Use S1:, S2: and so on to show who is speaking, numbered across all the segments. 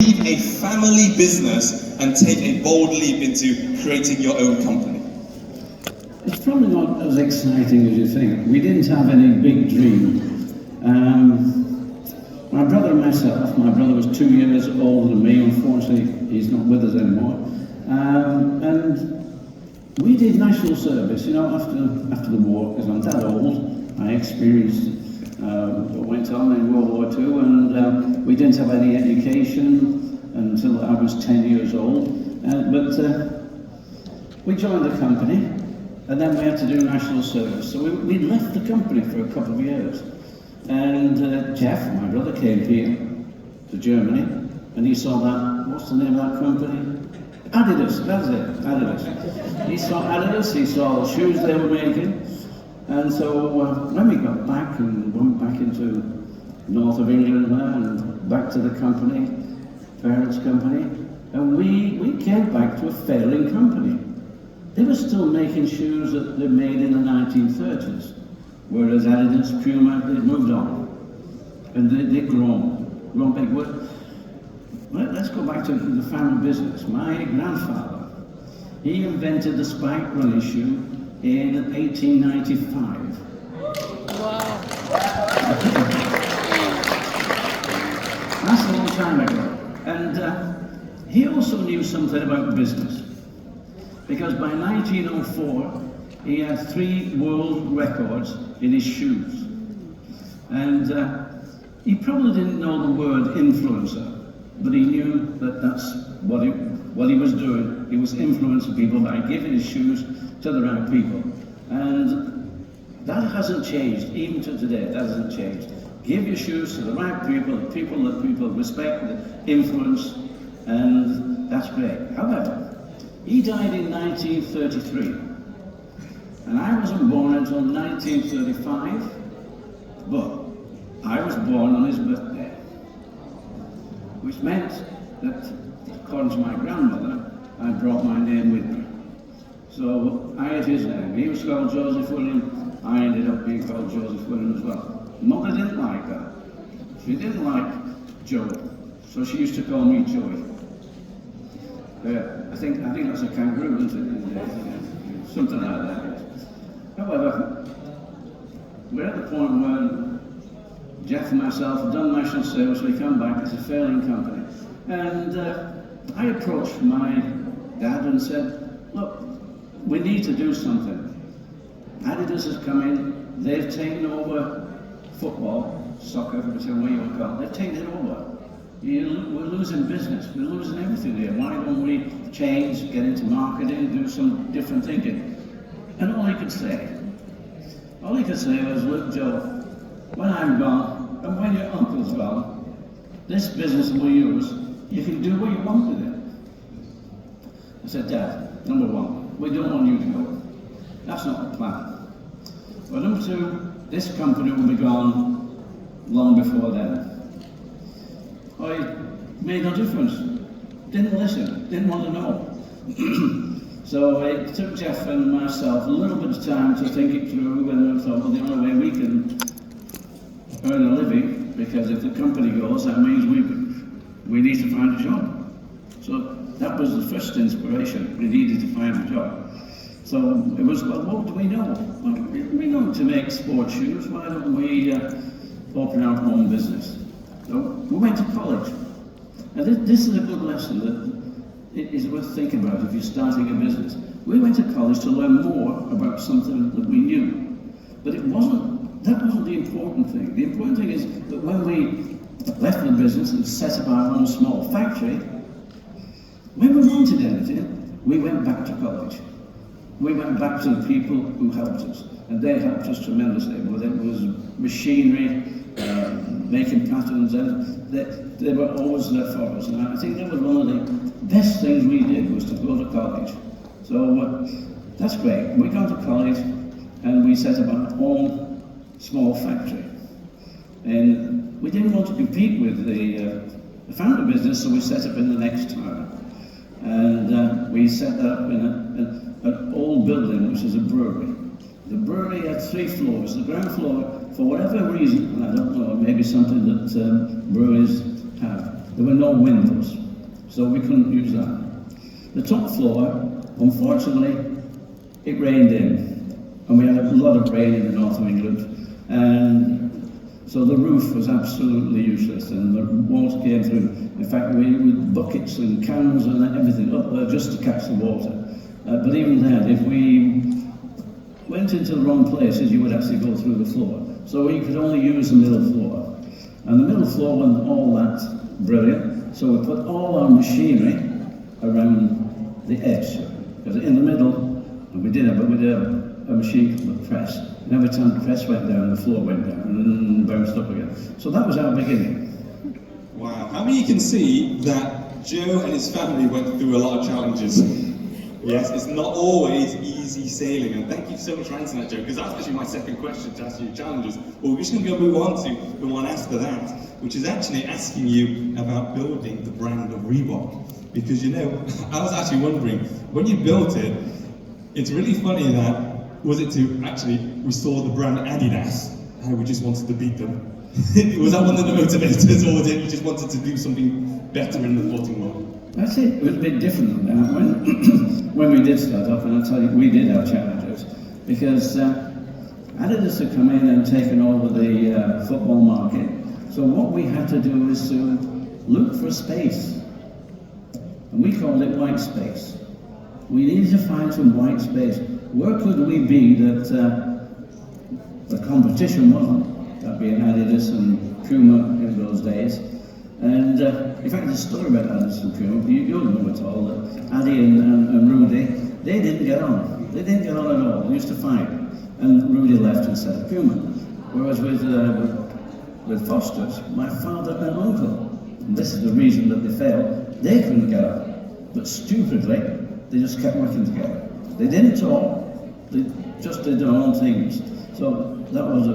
S1: Leave a family business and take a bold leap into creating your own company?
S2: It's probably not as exciting as you think. We didn't have any big dream. My brother and myself, my brother was 2 years older than me, unfortunately he's not with us anymore, and we did national service, you know, after the war, because I'm that old. I experienced what went on in World War II, and we didn't have any education until I was 10 years old, but we joined the company, and then we had to do national service. So we left the company for a couple of years. And Jeff, my brother, came here to Germany, and he saw that, what's the name of that company? Adidas, that's it, Adidas. He saw Adidas, he saw the shoes they were making, and so when we got back and went back into north of England there, and back to the company, parents' company, and we came back to a failing company. They were still making shoes that they made in the 1930s, whereas Adidas, Puma, they'd moved on, and they'd grown big. Well, let's go back to the family business. My grandfather, he invented the spike running shoe in 1895.
S3: Wow.
S2: That's a long time ago. And he also knew something about business, because by 1904, he had 3 world records in his shoes. And he probably didn't know the word influencer, but he knew that that's what he was doing. He was influencing people by giving his shoes to the right people. And that hasn't changed, even to today, that hasn't changed. Give your shoes to the right people that people respect, that influence, and that's great. However, he died in 1933, and I wasn't born until 1935, but I was born on his birthday, which meant that, according to my grandmother, I brought my name with me. So I had his name. He was called Joseph William. I ended up being called Joseph William as well. Mother didn't like that. She didn't like Joe, so she used to call me Joey. I think that's a kangaroo, isn't it? Something like that. However, we're at the point where Jeff and myself have done national service. We come back as a failing company, and I approached my dad and said, "Look, we need to do something. Adidas has come in. They've taken over football, soccer, whichever way you want to call it. They've taken it over. We're losing business. We're losing everything here. Why don't we change, get into marketing, do some different thinking?" And all he could say was, "Look, Joe, when I'm gone, and when your uncle's gone, this business will be yours. You can do what you want with it." I said, "Dad, number one, we don't want you to go. That's not the plan. But number two, this company will be gone long before then." I made no difference. Didn't listen, didn't want to know. So it took Jeff and myself a little bit of time to think it through, and we thought, well, the only way we can earn a living, because if the company goes, that means we need to find a job. So that was the first inspiration. We needed to find a job. So it was, well, what do we know? Well, we know to make sports shoes. Why don't we open our own business? So we went to college. And this is a good lesson that it is worth thinking about if you're starting a business. We went to college to learn more about something that we knew. But that wasn't the important thing. The important thing is that when we left the business and set up our own small factory, when we wanted anything, we went back to college. We went back to the people who helped us, and they helped us tremendously. Whether it was machinery, making patterns, and they were always there for us. And I think that was one of the best things we did, was to go to college. So that's great. We got to college, and we set up our own small factory. And we didn't want to compete with the family business, so we set up in the next town. And we set that up in an old building, which is a brewery. The brewery had 3 floors. The ground floor, for whatever reason, and I don't know, maybe something that breweries have, there were no windows, so we couldn't use that. The top floor, unfortunately, it rained in, and we had a lot of rain in the north of England, and so the roof was absolutely useless, and the water came through. In fact, we with buckets and cans and everything up there just to catch the water. But even then, if we went into the wrong places, you would actually go through the floor. So you could only use the middle floor. And the middle floor wasn't all that brilliant, so we put all our machinery around the edge. Because in the middle, and we did have a machine called the press. And every time the press went down, the floor went down and bounced up again. So that was our beginning.
S1: Wow. How many can see that Joe and his family went through a lot of challenges? Yes, it's not always easy sailing, and thank you so much for answering that, Joe, because that's actually my second question to ask you challenges. Well, we're just going to move on to the one after that, which is actually asking you about building the brand of Reebok. Because, you know, I was actually wondering, when you built it, it's really funny that, was it to actually restore the brand Adidas, how we just wanted to beat them? Was that one of the motivators, or was it you just wanted to do something better in the sporting world?
S2: That's it. It was a bit different than that. When we did start off, and I'll tell you, we did have challenges, because Adidas had come in and taken over the football market. So what we had to do is to look for space, and we called it white space. We needed to find some white space. Where could we be that the competition wasn't? That being Adidas and Puma in those days. And in fact, there's a story about Adidas and Puma. You'll know it all. That Adi and Rudy, they didn't get on. They didn't get on at all. They used to fight. And Rudy left and set up Puma. Whereas with Foster's, my father and uncle, and this is the reason that they failed, they couldn't get on. But stupidly, they just kept working together. They didn't talk. They just did their own things. So that was a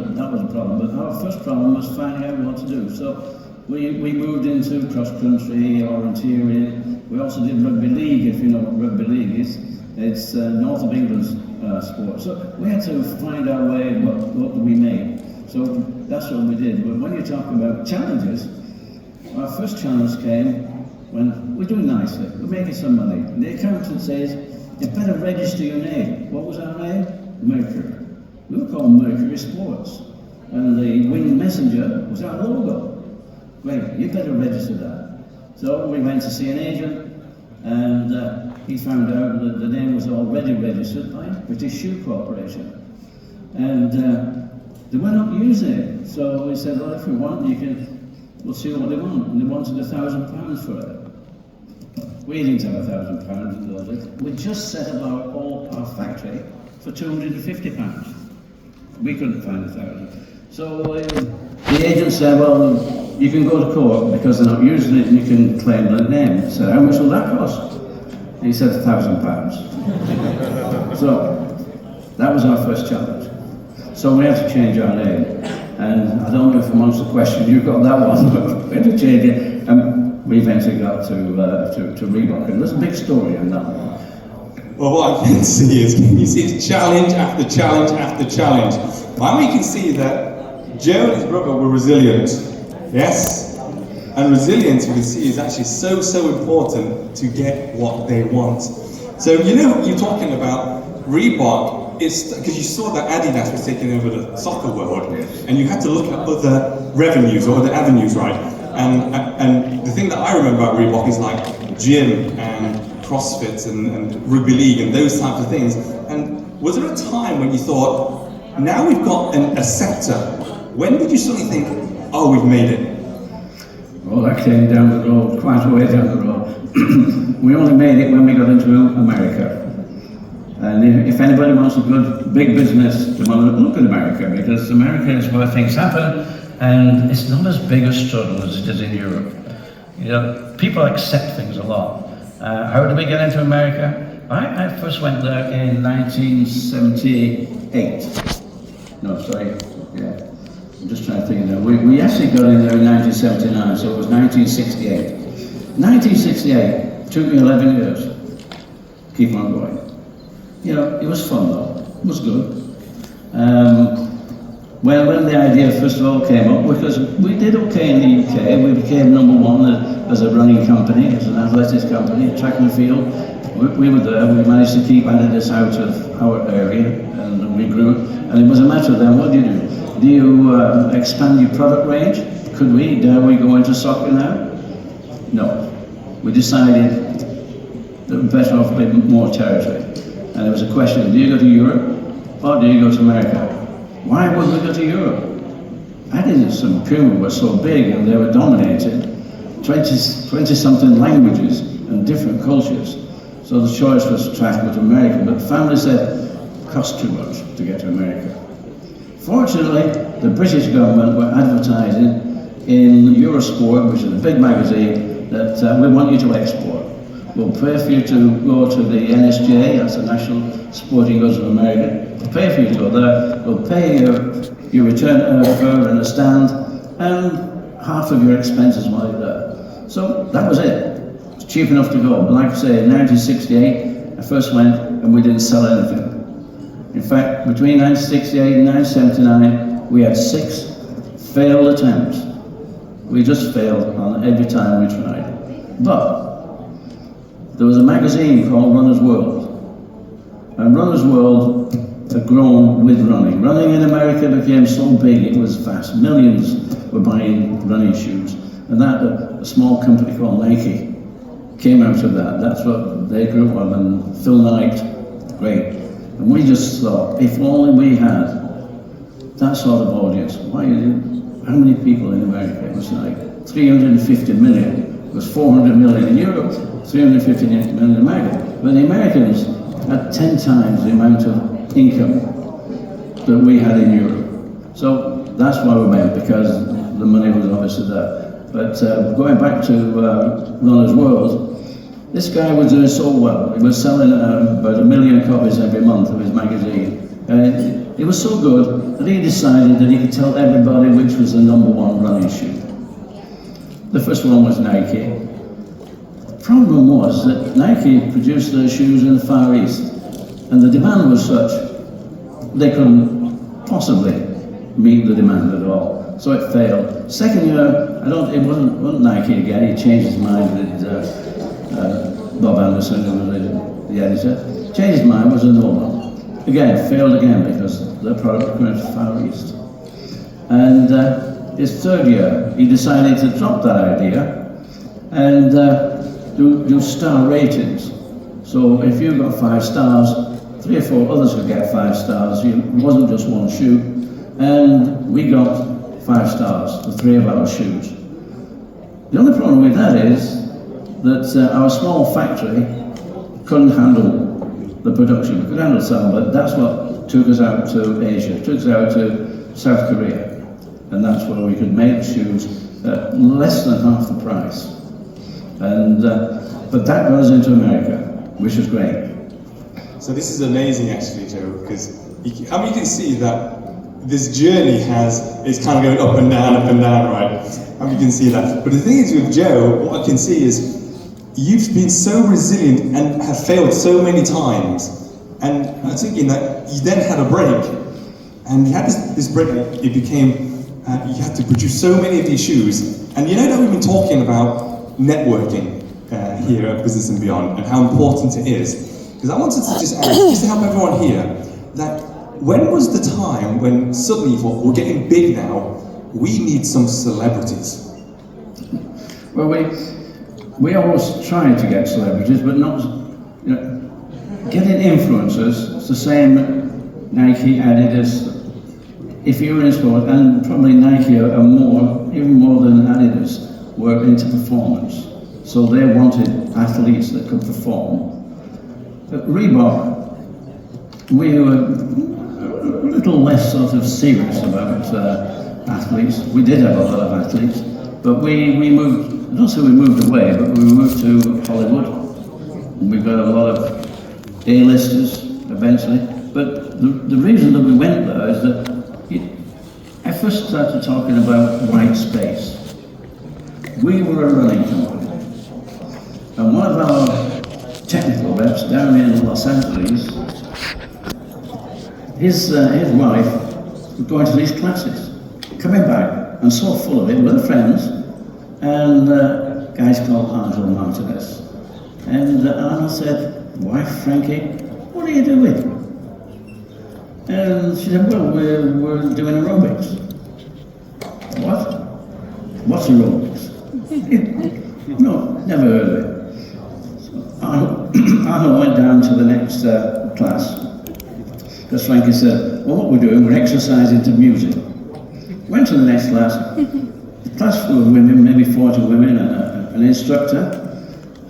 S2: problem. But our first problem was finding out what to do. So we moved into cross country, orienteering. We also did rugby league, if you know what rugby league is. It's north of England's sport. So we had to find our way, what we made. So that's what we did. But when you talk about challenges, our first challenge came when we're doing nicely, we're making some money. And the accountant says, you better register your name. What was our name? Mercury. We were called Mercury Sports. And the Winged Messenger was our logo. Great, you better register that. So we went to see an agent, and he found out that the name was already registered by British Shoe Corporation. And they were not using it. So we said, well, if you want, we'll see what they want. And they wanted £1,000 for it. We didn't have £1,000 in those days. We just set about our factory for £250. We couldn't find 1,000. So the agent said, well, you can go to court because they're not using it and you can claim the name. I said, how much will that cost? And he said £1,000. So that was our first challenge. So we had to change our name. And I don't know if amongst the question you got that one, but we had to change it. And we eventually got to Reebok. And there's a big story on that one.
S1: Well, what I can see is, it's challenge after challenge after challenge. Now we can see that Joe and his brother were resilient. Yes? And resilience, you can see, is actually so important to get what they want. So, you know, you're talking about Reebok, because you saw that Adidas was taking over the soccer world, and you had to look at other revenues or other avenues, right? And the thing that I remember about Reebok is like gym and CrossFit and rugby league and those types of things. And was there a time when you thought, now we've got a sector, when did you suddenly think, oh, we've made it?
S2: Well, that came down the road, quite a way down the road. We only made it when we got into America. And if anybody wants a good, big business, they want to look at America, because America is where things happen, and it's not as big a struggle as it is in Europe. You know, people accept things a lot. How did we get into America? I first went there in 1978. No, sorry, yeah. I'm just trying to think now. We actually got in there in 1979, so it was 1968. 1968 took me 11 years. Keep on going. You know, it was fun though. It was good. When the idea first of all came up, because we did okay in the UK, we became #1. The as a running company, as an athletics company, track and field. We were there, we managed to keep Adidas out of our area, and we grew. And it was a matter of then, what do you do? Do you expand your product range? Could we? Dare we go into soccer now? No. We decided that we're better off with more territory. And it was a question, do you go to Europe or do you go to America? Why would we go to Europe? Adidas and Puma were so big and they were dominated, 20-something languages and different cultures. So the choice was to try to go to America, but family said, it costs too much to get to America. Fortunately, the British government were advertising in Eurosport, which is a big magazine, that we want you to export. We'll pay for you to go to the NSJ, that's the National Sporting Goods of America. We'll pay for you to go there. We'll pay your return fare and a stand, and half of your expenses while you're there. So that was it. It was cheap enough to go. But like I say, in 1968, I first went and we didn't sell anything. In fact, between 1968 and 1979, we had 6 failed attempts. We just failed on every time we tried. But there was a magazine called Runner's World. And Runner's World had grown with running. Running in America became so big, it was vast. Millions were buying running shoes. And that, a small company called Nike came out of that. That's what they grew up, and Phil Knight, great. And we just thought, if only we had that sort of audience. How many people in America? It was like 350 million. It was 400 million in Europe, 350 million in America. But the Americans had 10 times the amount of income that we had in Europe. So that's why we went, because the money was obviously there. But going back to Runner's World, this guy was doing so well. He was selling about 1 million copies every month of his magazine. And it was so good that he decided that he could tell everybody which was the #1 running shoe. The first one was Nike. The problem was that Nike produced their shoes in the Far East, and the demand was such they couldn't possibly meet the demand at all. So it failed. Second year, it wasn't Nike again. He changed his mind with Bob Anderson, who was the editor. Changed his mind, was another one. Again, failed again because the product went to Far East. And his third year, he decided to drop that idea and do star ratings. So if you got 5 stars, 3 or 4 others could get 5 stars. It wasn't just one shoe. And we got 5 stars for 3 of our shoes. The only problem with that is that our small factory couldn't handle the production. We could handle some, but that's what took us out to Asia, took us out to South Korea. And that's where we could make the shoes at less than half the price. And but that got us into America, which was great.
S1: So this is amazing, actually, Joe, because you can see that this journey is kind of going up and down, right? You can see that. But the thing is with Joe, what I can see is you've been so resilient and have failed so many times. And I'm thinking that you then had a break, and you had this break. It became you had to produce so many of these shoes. And you know that we've been talking about networking here at Business and Beyond, and how important it is. Because I wanted to just ask, just to help everyone here, that when was the time when suddenly you thought, we're getting big now, we need some celebrities?
S2: Well, we always try to get celebrities, but not, getting influencers. It's the same Nike, Adidas. If you were in sport, and probably Nike are even more than Adidas, were into performance. So they wanted athletes that could perform. At Reebok, we were a little less sort of serious about athletes. We did have a lot of athletes, but we moved, I don't say we moved away, but we moved to Hollywood. We got a lot of A-listers eventually. But the reason that we went there is that I first started talking about white space. We were a running company, and one of our technical reps down in Los Angeles, his wife was going to these classes, coming back and so full of it with her friends, and guys called Angel Martinez. And Arnold said, "Wife, Frankie, what are you doing?" And she said, "Well, we're doing aerobics." "What? What's aerobics?" "No, never heard of it." So Arnold went down to the next class, because Frankie said, "Well, what we're doing, we're exercising to music." Went to the next class. The class full of women, maybe 40 women, and an instructor.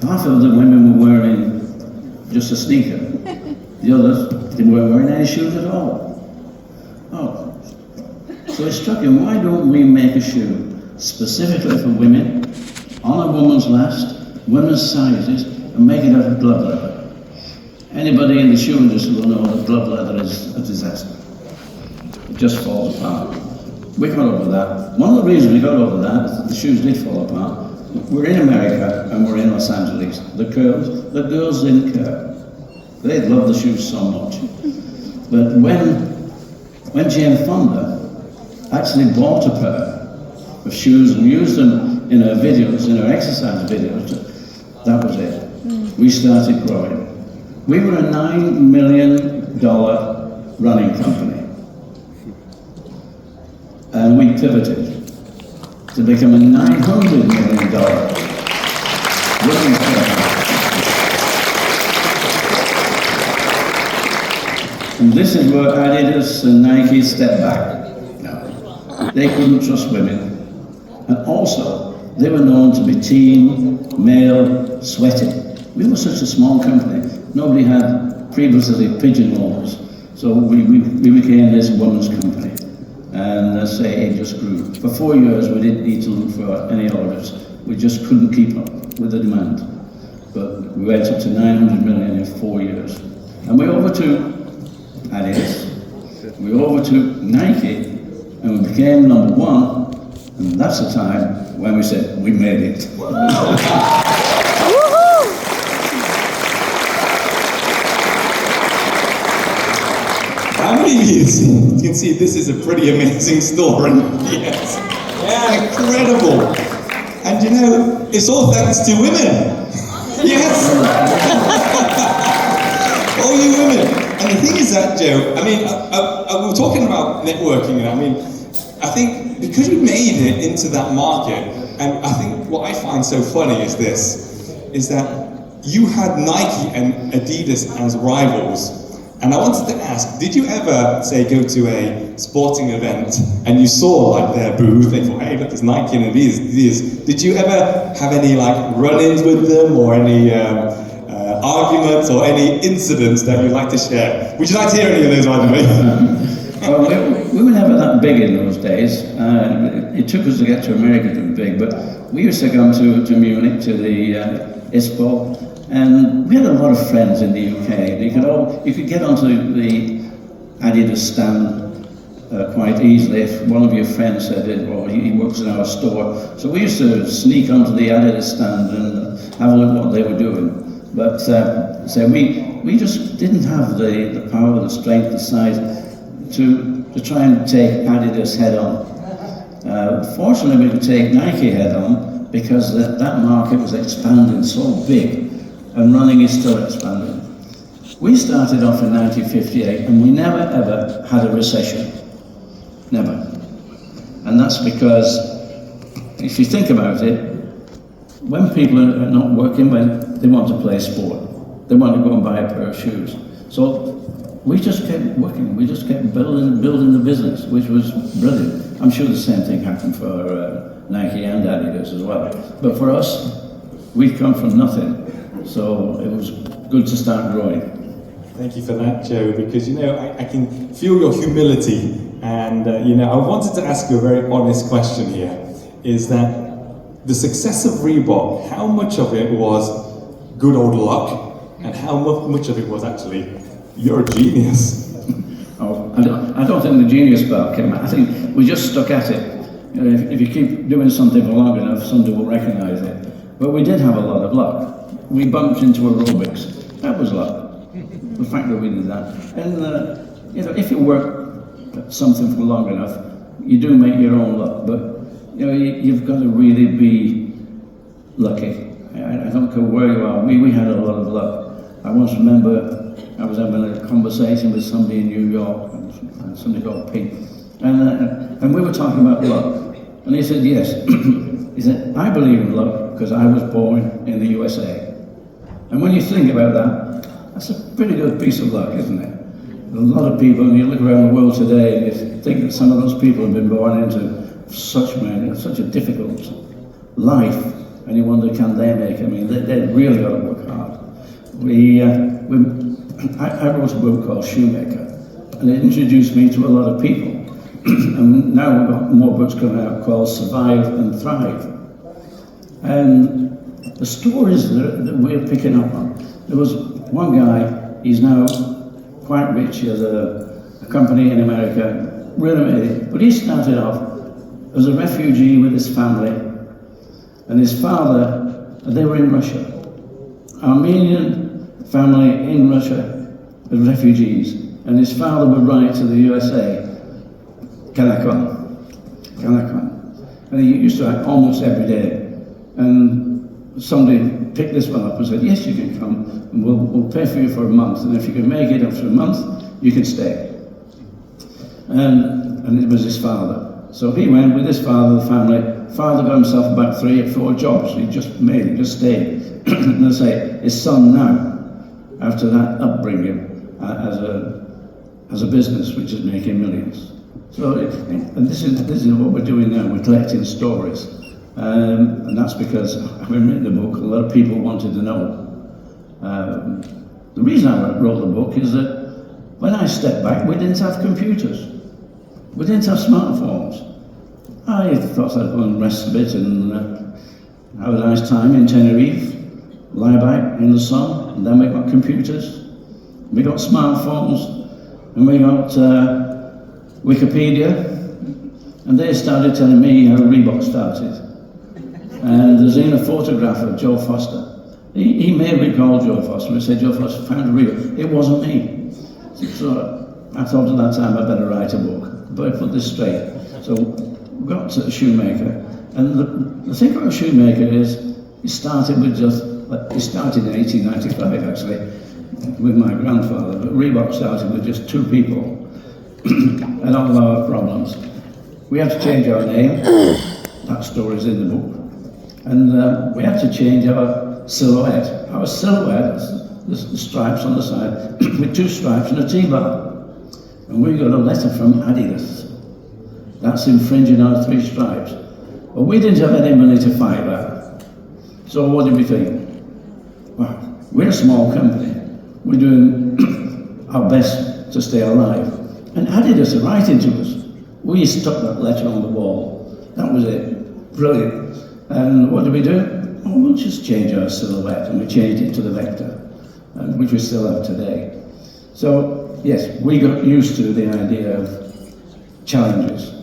S2: Half of the women were wearing just a sneaker. The others, they weren't wearing any shoes at all. Oh. So it struck him, why don't we make a shoe specifically for women, on a woman's last, women's sizes, and make it out of glove leather? Anybody in the shoe industry will know that glove leather is a disaster. It just falls apart. We got over that. One of the reasons we got over that is that the shoes did fall apart. We're in America and we're in Los Angeles. The girls didn't care. They loved the shoes so much. But when Jane Fonda actually bought a pair of shoes and used them in her videos, in her exercise videos, that was it. We started growing. We were a $9 million running company. And we pivoted to become a $900 million running company. And this is where Adidas and Nike stepped back. No, they couldn't trust women. And also, they were known to be teen, male, sweaty. We were such a small company. Nobody had previously pigeonholes. So we became this women's company. And say it just grew. For 4 years, we didn't need to look for any orders. We just couldn't keep up with the demand. But we went up to 900 million in 4 years. And we overtook Adidas, we overtook Nike, and we became number one. And that's the time when we said, we made it.
S1: How many of you can see this is a pretty amazing story? Yes. Yeah, incredible. And you know, it's all thanks to women. Yes. All you women. And the thing is that, Joe, I mean, we were talking about networking, and I mean, I think because you made it into that market, and I think what I find so funny is this, is that you had Nike and Adidas as rivals. And I wanted to ask, did you ever, say, go to a sporting event and you saw like their booth, they thought, hey, look, there's Nike and Adidas. Did you ever have any like run-ins with them or any arguments or any incidents that you'd like to share? Would you like to hear any of those, by the way?
S2: Well, we were never that big in those days. It took us to get to America to be big, but we used to come to Munich, to the ISPO, and we had a lot of friends in the UK. You could get onto the Adidas stand quite easily if one of your friends said, well, he works in our store. So we used to sneak onto the Adidas stand and have a look at what they were doing. But so we just didn't have the power, the strength, the size to try and take Adidas head on. Fortunately, we could take Nike head on because that market was expanding so big, and running is still expanding. We started off in 1958, and we never ever had a recession. Never. And that's because, if you think about it, when people are not working, when they want to play sport, they want to go and buy a pair of shoes. So we just kept working, we just kept building the business, which was brilliant. I'm sure the same thing happened for Nike and Adidas as well. But for us, we'd come from nothing, so it was good to start growing.
S1: Thank you for that, Joe, because you know, I can feel your humility, and you know, I wanted to ask you a very honest question here, is that the success of Reebok, how much of it was good old luck, and how much of it was actually you're a genius?
S2: Oh, I don't think the genius part came out. I think we just stuck at it. You know, if you keep doing something for long enough, somebody will recognize it. But we did have a lot of luck. We bumped into aerobics. That was luck. The fact that we did that. And you know, if you work at something for long enough, you do make your own luck. But you know, you've got to really be lucky. I don't care where you are. We had a lot of luck. I once remember I was having a conversation with somebody in New York, and somebody called Pete, and we were talking about luck. And he said, yes. He said, I believe in luck because I was born in the USA. And when you think about that, that's a pretty good piece of luck, isn't it? A lot of people, and you look around the world today, and you think that some of those people have been born into such a difficult life, and you wonder, can they make it? I mean, they really got to work hard. I wrote a book called Shoemaker, and it introduced me to a lot of people. And now we've got more books coming out called Survive and Thrive. And the stories that we're picking up on, there was one guy, he's now quite rich, he has a company in America, really amazing, but he started off as a refugee with his family, and his father, they were in Russia. Armenian family in Russia as refugees, and his father would write to the USA, can I come? Can I come? And he used to write almost every day. And somebody picked this one up and said, yes, you can come, and we'll pay for you for a month, and if you can make it after a month, you can stay. And it was his father. So he went with his father, the family. Father got himself about 3 or 4 jobs. He just made it, just stayed. And I say, his son now, after that upbringing, has a business which is making millions. So, and this is what we're doing now. We're collecting stories, and that's because having written the book, a lot of people wanted to know. The reason I wrote the book is that when I stepped back, we didn't have computers. We didn't have smartphones. I thought I'd go and rest a bit and have a nice time in Tenerife, lie back in the sun, and then we got computers, we got smartphones, and we got Wikipedia, and they started telling me how Reebok started. And there's even a photograph of Joe Foster. He may recall Joe Foster. He said Joe Foster found Reebok. It wasn't me. So I thought at that time I better write a book. But I put this straight. So we got to Shoemaker, and the thing about Shoemaker is it started in 1895 actually with my grandfather. But Reebok started with just 2 people. And all our problems. We had to change our name. That story's in the book. And we had to change our silhouette. Our silhouette, the stripes on the side, with 2 stripes and a T-bar. And we got a letter from Adidas. That's infringing our 3 stripes. But we didn't have any money to fight that. So what did we think? Well, we're a small company. We're doing our best to stay alive. And Adidas are writing to us. We stuck that letter on the wall. That was it. Brilliant. And what did we do? Oh, we'll just change our silhouette. And we changed it to the Vector, which we still have today. So, yes, we got used to the idea of challenges.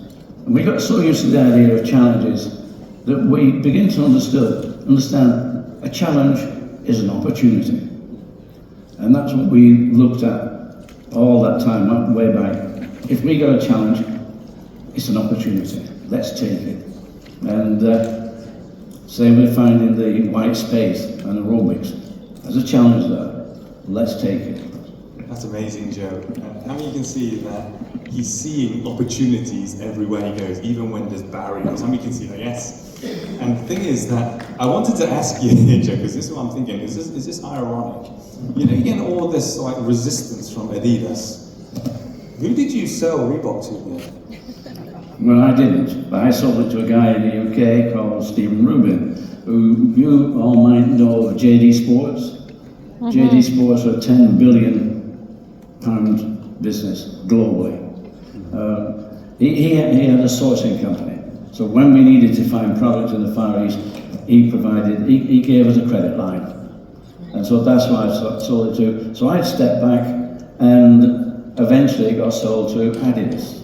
S2: And we got so used to the idea of challenges that we begin to understand a challenge is an opportunity. And that's what we looked at all that time, way back. If we got a challenge, it's an opportunity. Let's take it. And same with finding the white space and aerobics. There's a challenge there. Let's take it.
S1: That's amazing, Joe. How you can see that he's seeing opportunities everywhere he goes, even when there's barriers. How you can see that, yes. And the thing is that I wanted to ask you, Joe, because this is what I'm thinking. Is this ironic? You know, you're getting all this like resistance from Adidas. Who did you sell Reebok to then?
S2: Well, I didn't, but I sold it to a guy in the UK called Stephen Rubin, who you all might know of JD Sports. Mm-hmm. JD Sports are a £10 billion business globally. He had a sourcing company. So when we needed to find products in the Far East, he gave us a credit line. And so that's why I sold it to. So I stepped back and eventually it got sold to Adidas.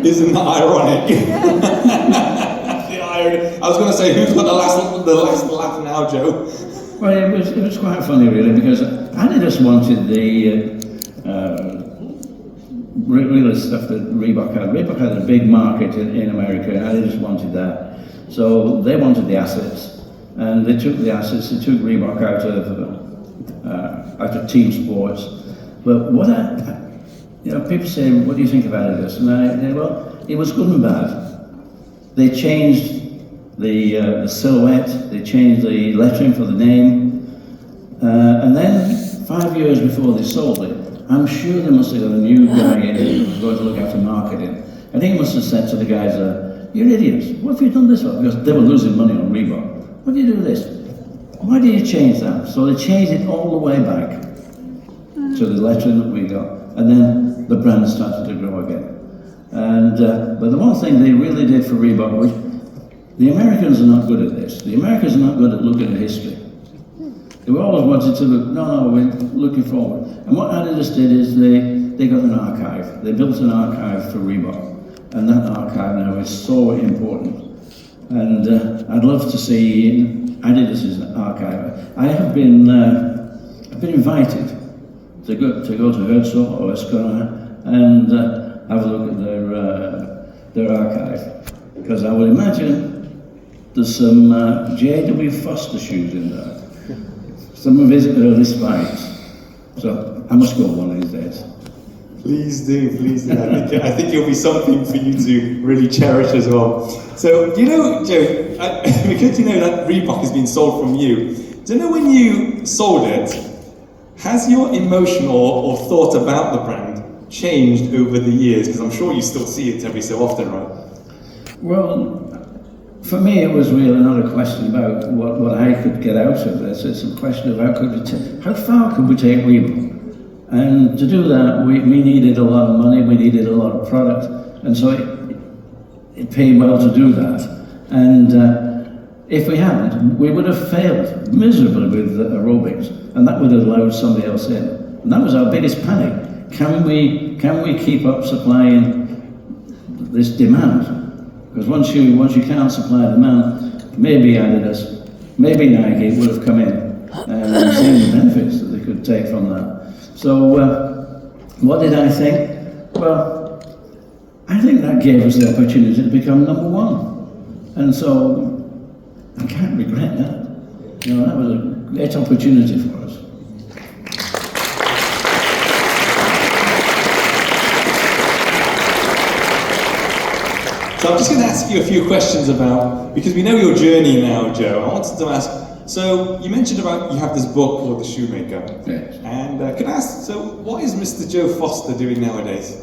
S1: Isn't that ironic? The irony. I was going to say, who's got the last laugh now, Joe?
S2: Well, it was quite funny really, because Adidas wanted the real stuff that Reebok had. Reebok had a big market in America, and Adidas wanted that. So they wanted the assets, and they took the assets. They took Reebok out of team sports. But people say, "What do you think about this?" And I say, "Well, it was good and bad. They changed the silhouette. They changed the lettering for the name, and then 5 years before they sold it, I'm sure they must have got a new guy in who was going to look after marketing. I think he must have said to the guys, you're idiots, what have you done this for?" Because they were losing money on Reebok. "What do you do this? Why did you change that?" So they changed it all the way back to the lettering that we got. And then the brand started to grow again. And but the one thing they really did for Reebok, which the Americans are not good at this. The Americans are not good at looking at history. They always wanted to look, no, we're looking forward. And what Adidas did is they got an archive. They built an archive for Reebok. And that archive now is so important. And I'd love to see Adidas's archive. I've been invited to go to Herzog or Escona and have a look at their archive. Because I would imagine there's some J.W. Foster shoes in there. Some of his early spikes. So I must go one of these days.
S1: Please do, please do. I think it'll be something for you to really cherish as well. So, do you know, Joe, because you know that Reebok has been sold from you, do you know when you sold it, has your emotion or thought about the brand changed over the years? Because I'm sure you still see it every so often, right?
S2: Well, for me, it was really not a question about what I could get out of this. It's a question of how far could we take Reebok? And to do that, we needed a lot of money, we needed a lot of product, and so it paid well to do that. And if we hadn't, we would have failed miserably with aerobics, and that would have allowed somebody else in. And that was our biggest panic. Can we keep up supplying this demand? Because once you can't supply demand, maybe Adidas, maybe Nike would have come in and seen the benefits that they could take from that. So what did I think? Well, I think that gave us the opportunity to become number one. And so I can't regret that. You know, that was a great opportunity for us.
S1: So I'm just going to ask you a few questions about, because we know your journey now, Joe. I wanted to ask, so you mentioned about you have this book called The Shoemaker.
S2: Yes.
S1: And can I ask, so what is Mr. Joe Foster doing nowadays?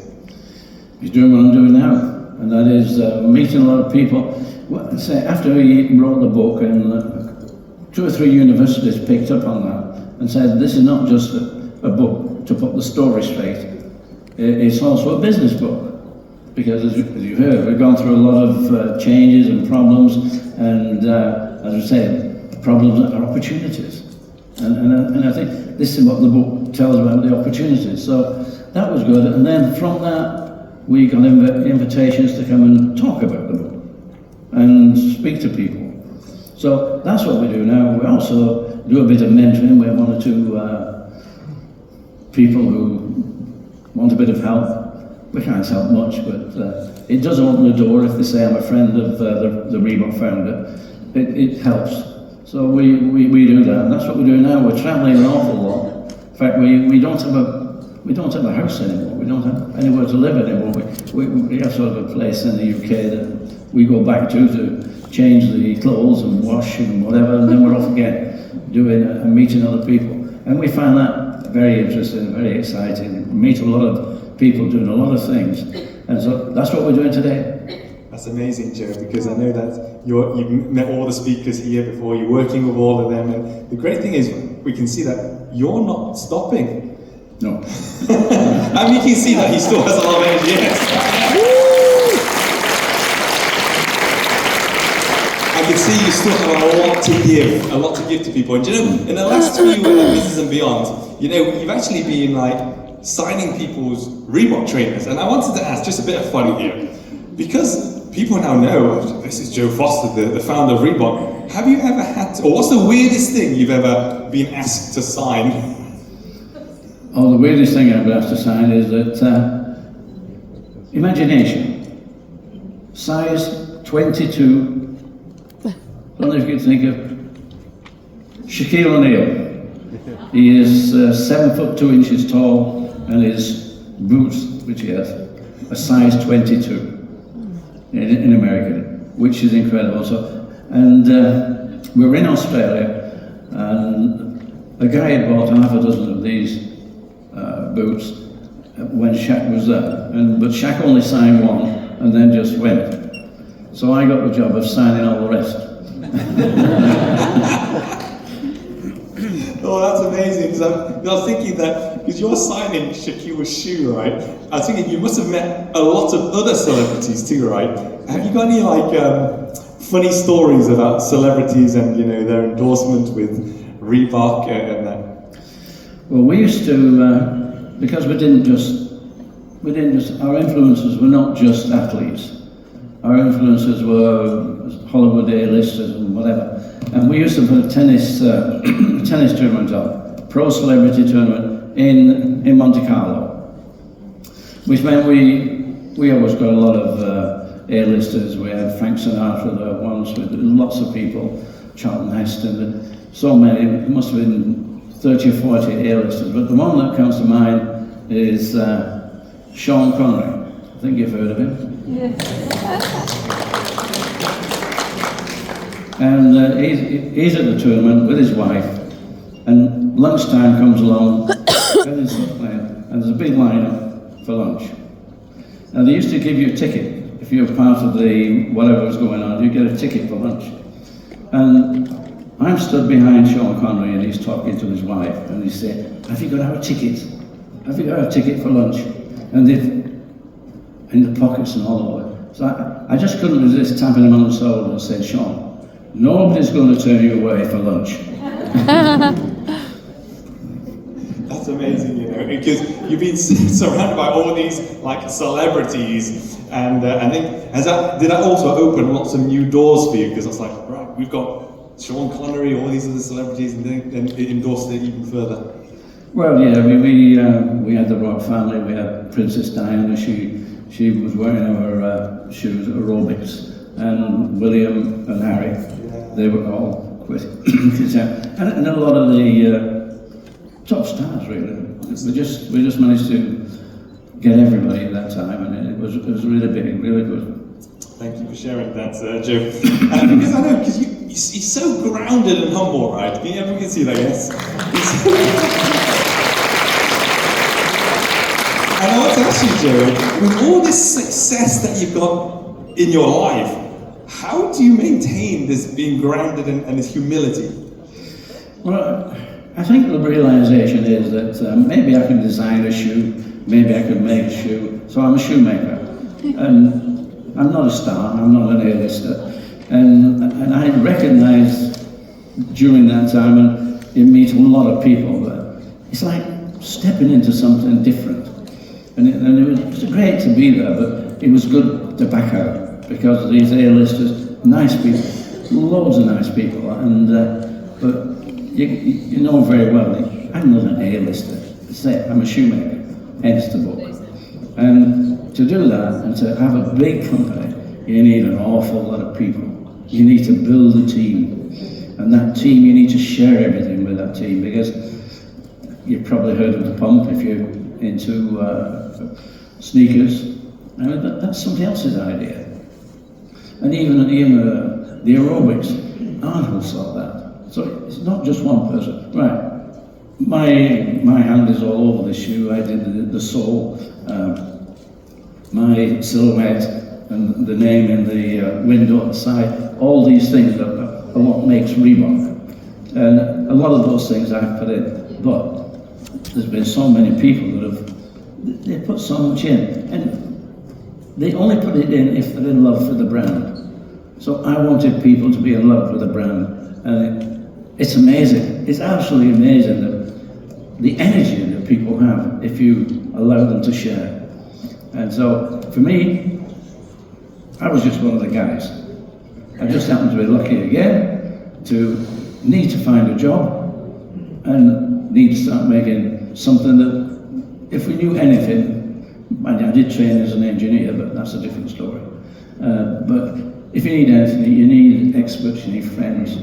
S2: He's doing what I'm doing now, and that is meeting a lot of people. Well, say, after he wrote the book, and 2 or 3 universities picked up on that and said, this is not just a book to put the story straight, it's also a business book. Because as you heard, we've gone through a lot of changes and problems, and as I said, problems are opportunities. And I think this is what the book tells about the opportunities. So that was good. And then from that, we got invitations to come and talk about the book and speak to people. So that's what we do now. We also do a bit of mentoring. We have 1 or 2 people who want a bit of help. We can't help much, but it does open the door if they say I'm a friend of the Reebok founder. It helps. So we do that, and that's what we're doing now. We're travelling an awful lot. In fact, we don't have a house anymore. We don't have anywhere to live anymore. We have sort of a place in the UK that we go back to change the clothes and wash and whatever, and then we're off again, doing and meeting other people. And we find that very interesting, very exciting. We meet a lot of people doing a lot of things, and so that's what we're doing today.
S1: That's amazing, Joe, because I know that you've met all the speakers here before, you're working with all of them, and the great thing is we can see that you're not stopping.
S2: No.
S1: I mean, you can see that he still has a lot of energy. Yes. I can see you still have a lot to give to people. And you know, in the last 2 business and beyond, you know, you've actually been like signing people's Reebok trainers. And I wanted to ask, just a bit of fun here, because people now know this is Joe Foster, the founder of Reebok. Have you ever had to, or what's the weirdest thing you've ever been asked to sign?
S2: Oh, the weirdest thing I've been asked to sign is that imagination, size 22, don't know if you can think of Shaquille O'Neal. He is 7 foot 2 inches tall, and his boots, which he has, a size 22 in America, which is incredible. So, and we were in Australia, and a guy had bought half a dozen of these boots when Shaq was there, but Shaq only signed one and then just went. So I got the job of signing all the rest.
S1: Oh, that's amazing, because I was thinking that, because you're signing Shaquille's shoe, right? I was thinking you must have met a lot of other celebrities too, right? Have you got any like funny stories about celebrities and, you know, their endorsement with Reebok and that?
S2: Well, we used to, because we didn't just, our influences were not just athletes. Our influences were Hollywood A-listers and whatever. And we used to put a tennis tournament on, pro celebrity tournament in Monte Carlo, which meant we always got a lot of A-listers. We had Frank Sinatra there once with lots of people, Charlton Heston, and so many. It must have been 30 or 40 A-listers. But the one that comes to mind is Sean Connery. I think you've heard of him.
S3: Yeah.
S2: And he's at the tournament with his wife, and lunchtime comes along, and there's a big line-up for lunch. Now they used to give you a ticket if you were part of the whatever was going on. You get a ticket for lunch, and I'm stood behind Sean Connery, and he's talking to his wife, and he said, "Have you got our ticket? Have you got our ticket for lunch?" And they've in the pockets and all over. So I just couldn't resist tapping him on the shoulder and saying, "Sean, nobody's going to turn you away for lunch."
S1: That's amazing, you know, because you've been surrounded by all these like celebrities, and I think did that also open lots of new doors for you? Because it's like, right, we've got Sean Connery, all these other celebrities, and then it endorsed it even further.
S2: Well, yeah, we had the royal family. We had Princess Diana. She was wearing our shoes, aerobics, and William and Harry. They were all quit. And a lot of the top stars, really. We just managed to get everybody at that time, and it was really big, really good.
S1: Thank you for sharing that, Joe. Because I know, because he's so grounded and humble, right? Everyone can see that, yes? And I want to ask you, Joe, with all this success that you've got in your life, how do you maintain this being grounded and this humility?
S2: Well, I think the realization is that maybe I can design a shoe, maybe I can make a shoe, so I'm a shoemaker. And I'm not a star, I'm not an A-lister. And I recognize during that time, and you meet a lot of people, that it's like stepping into something different. And it was great to be there, but it was good to back out, because these A-listers, nice people, loads of nice people, and but you know very well, I'm not an A-lister. I'm a shoemaker, hence the book. And to do that, and to have a big company, you need an awful lot of people. You need to build a team, and that team, you need to share everything with that team, because you've probably heard of the pump if you're into sneakers. I mean, that's somebody else's idea. And even the aerobics, Arnold saw that. So it's not just one person. Right, my hand is all over the shoe. I did the sole, my silhouette, and the name in the window at the side. All these things are what makes Reebok. And a lot of those things I've put in. But there's been so many people that they put so much in. And they only put it in if they're in love for the brand. So I wanted people to be in love with the brand. And it's amazing. It's absolutely amazing the energy that people have if you allow them to share. And so for me, I was just one of the guys. I just happened to be lucky again to need to find a job and need to start making something that, if we knew anything, I did train as an engineer, but that's a different story. But if you need anything, you need experts, you need friends,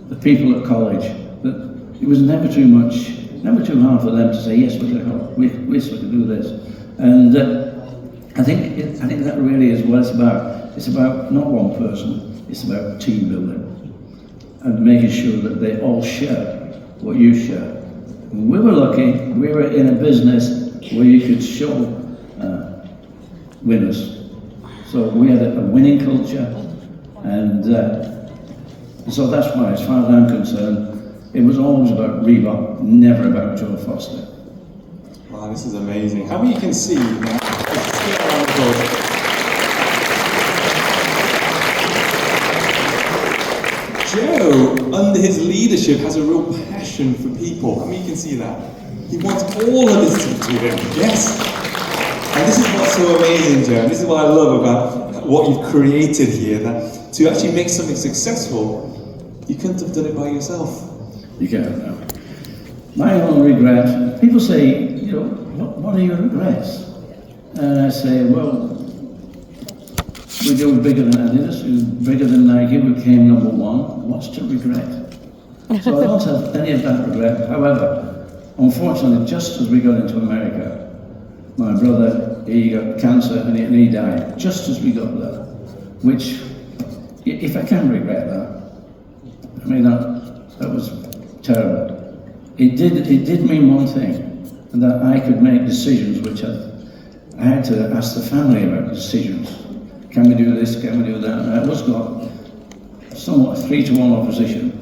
S2: the people at college. That it was never too much, never too hard for them to say, yes, we can help, yes, we can do this. And I think that really is what it's about. It's about not one person, it's about team building and making sure that they all share what you share. And we were lucky, we were in a business where you could show winners. So we had a winning culture, and so that's why, as far as I'm concerned, it was always about Reebok, never about Joe Foster.
S1: Wow, this is amazing. How many can see now? Joe, under his leadership, has a real passion for people. How many can see that? He wants all of his team to win. Yes. And this is what's so amazing, Joe. This is what I love about what you've created here, that to actually make something successful, you couldn't have done it by yourself.
S2: You can't, no. My only regret, people say, you know, what are your regrets? And I say, well, we go bigger than Adidas, we were bigger than Nike, we came number one. What's to regret? So I don't have any of that regret. However, unfortunately, just as we got into America, my brother, he got cancer and he died, just as we got there. Which, if I can regret that, I mean, that was terrible. It did mean one thing, and that I could make decisions which I had to ask the family about decisions. Can we do this? Can we do that? And I was got somewhat 3-to-1 opposition.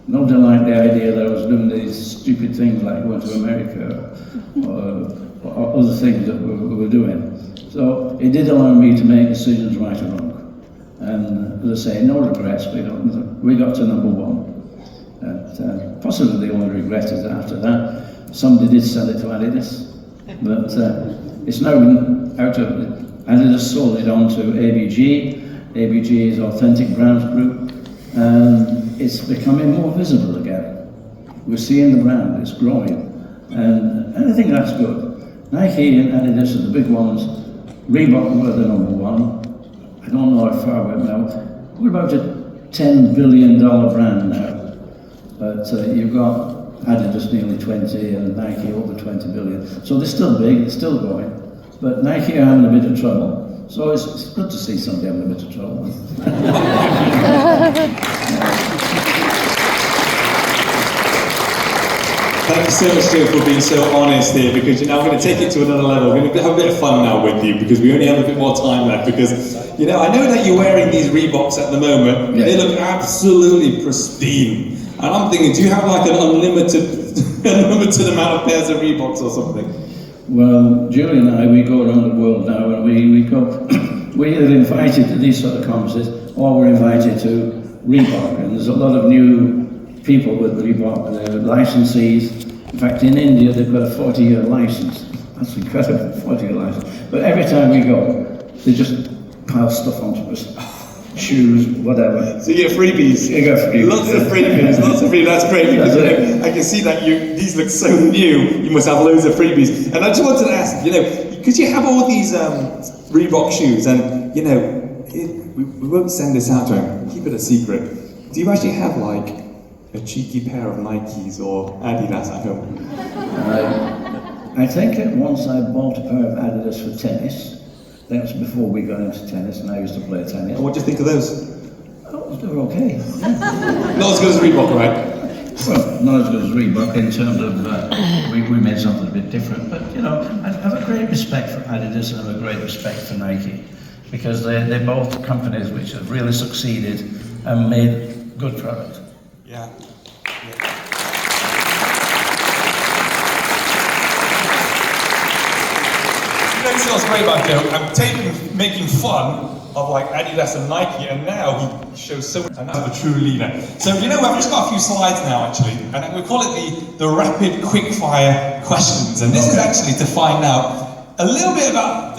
S2: Nobody liked the idea that I was doing these stupid things like going to America or other things that we were doing. So it did allow me to make decisions right or wrong. And as I say, no regrets. We got to number one. And, possibly the only regret is that after that, somebody did sell it to Adidas. But it's now been out of Adidas, sold it on to ABG. ABG is Authentic Brands Group, and it's becoming more visible again. We're seeing the brand, it's growing, and I think that's good. Nike and Adidas are the big ones. Reebok were the number one. I don't know how far we're now. We're about a $10 billion brand now, but you've got Adidas nearly 20 and Nike over 20 billion. So they're still big, they're still going. But Nike are having a bit of trouble, so it's good to see somebody having a bit of trouble.
S1: Thank you so much, Joe, for being so honest here, because I'm going to take it to another level. We're going to have a bit of fun now with you, because we only have a bit more time left. Because, I know that you're wearing these Reeboks at the moment. Yeah. They look absolutely pristine. And I'm thinking, do you have like an unlimited amount of pairs of Reeboks or something?
S2: Well, Julie and I, we go around the world now, and we're either invited to these sort of conferences, or we're invited to Reebok, and there's a lot of new people with Reebok, they're licensees. In fact, in India, they've got a 40-year license. That's incredible, 40-year license. But every time we go, they just pile stuff onto us. Shoes, whatever.
S1: So you get freebies.
S2: You get freebies.
S1: Lots of freebies, lots of freebies. That's great, because I can see that these look so new. You must have loads of freebies. And I just wanted to ask, because you have all these Reebok shoes, and we won't send this out to him. Keep it a secret. Do you actually have like a cheeky pair of Nikes or Adidas at home?
S2: I think once I bought a pair of Adidas for tennis. That was before we got into tennis, and I used to play tennis.
S1: And what do you think of those?
S2: Oh, they were okay.
S1: Not as good as Reebok, right?
S2: Well, not as good as Reebok in terms of we made something a bit different. But I have a great respect for Adidas and I have a great respect for Nike, because they're both companies which have really succeeded and made good product.
S1: Yeah. This is what's great about Joe. I'm making fun of like Adidas and Nike, and now he shows so much, and that's a true leader. So I've just got a few slides now actually, and we call it the rapid quick fire questions, and this is actually to find out a little bit about